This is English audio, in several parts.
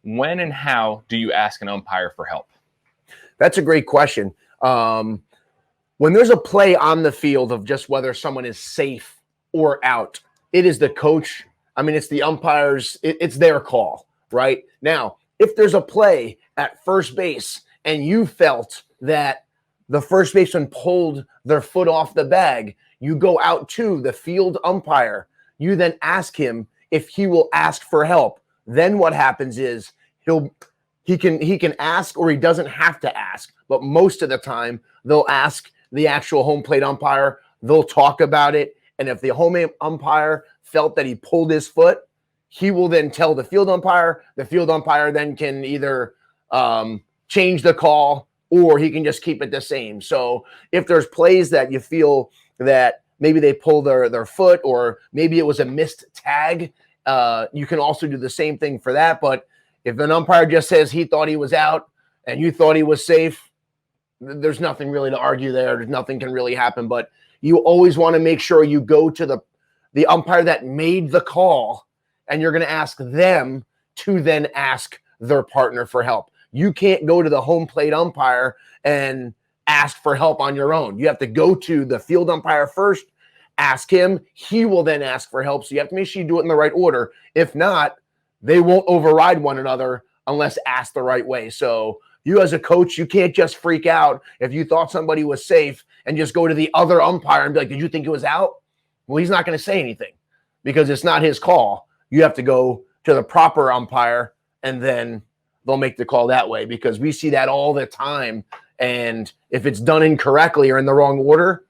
when and how do you ask an umpire for help? That's a great question. When there's a play on the field of just whether someone is safe or out, it is the coach. I mean, it's the umpires. It's their call, right? Now, if there's a play at first base and you felt that the first baseman pulled their foot off the bag, you go out to the field umpire. You then ask him if he will ask for help. Then what happens is he can ask, or he doesn't have to ask. But most of the time, they'll ask the actual home plate umpire. They'll talk about it. And if the home umpire felt that he pulled his foot, he will then tell the field umpire. The field umpire then can either change the call, or he can just keep it the same. So if there's plays that you feel that maybe they pull their foot, or maybe it was a missed tag, you can also do the same thing for that. But if an umpire just says he thought he was out and you thought he was safe, there's nothing really to argue there. There's nothing can really happen. But you always want to make sure you go to the umpire that made the call, and you're going to ask them to then ask their partner for help. You can't go to the home plate umpire and ask for help on your own. You have to go to the field umpire first, ask him. He will then ask for help. So you have to make sure you do it in the right order. If not, they won't override one another unless asked the right way. So you as a coach, you can't just freak out if you thought somebody was safe and just go to the other umpire and be like, did you think it was out? Well, he's not going to say anything because it's not his call. You have to go to the proper umpire, and then they'll make the call that way, because we see that all the time. And if it's done incorrectly or in the wrong order,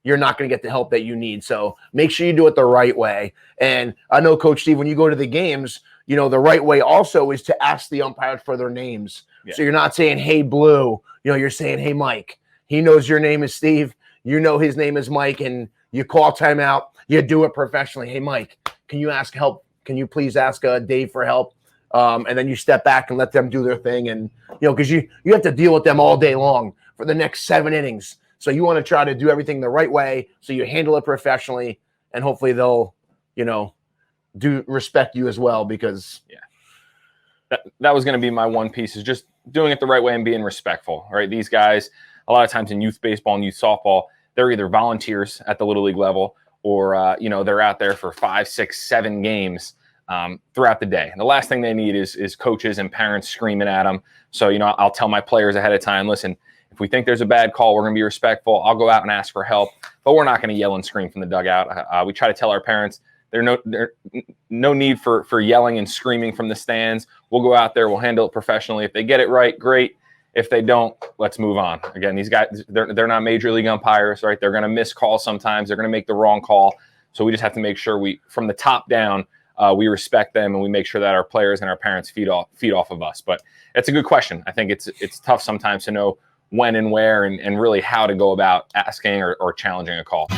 you're not going to get the help that you need. So make sure you do it the right way. And I know, Coach Steve, when you go to the games, you know, the right way also is to ask the umpires for their names. Yeah. So you're not saying, hey, Blue, you're saying, hey, Mike. He knows your name is Steve. You know his name is Mike, and you call timeout. You do it professionally. Hey, Mike, can you ask help? Can you please ask Dave for help? And then you step back and let them do their thing. And, because you have to deal with them all day long for the next 7 innings. So you want to try to do everything the right way, so you handle it professionally, and hopefully they'll, do respect you as well, because that was going to be my one piece, is just doing it the right way and being respectful, right? These guys, a lot of times in youth baseball and youth softball, they're either volunteers at the Little League level, or, they're out there for 5, 6, 7 games throughout the day. And the last thing they need is coaches and parents screaming at them. So, I'll tell my players ahead of time, listen, if we think there's a bad call, we're going to be respectful. I'll go out and ask for help, but we're not going to yell and scream from the dugout. We try to tell our parents there's no need for yelling and screaming from the stands. We'll go out there. We'll handle it professionally. If they get it right, great. If they don't, let's move on. Again, these guys, they're not major league umpires, right? They're going to miss calls sometimes. They're going to make the wrong call. So we just have to make sure from the top down, we respect them, and we make sure that our players and our parents feed off of us. But it's a good question. I think it's tough sometimes to know when and where and really how to go about asking or challenging a call.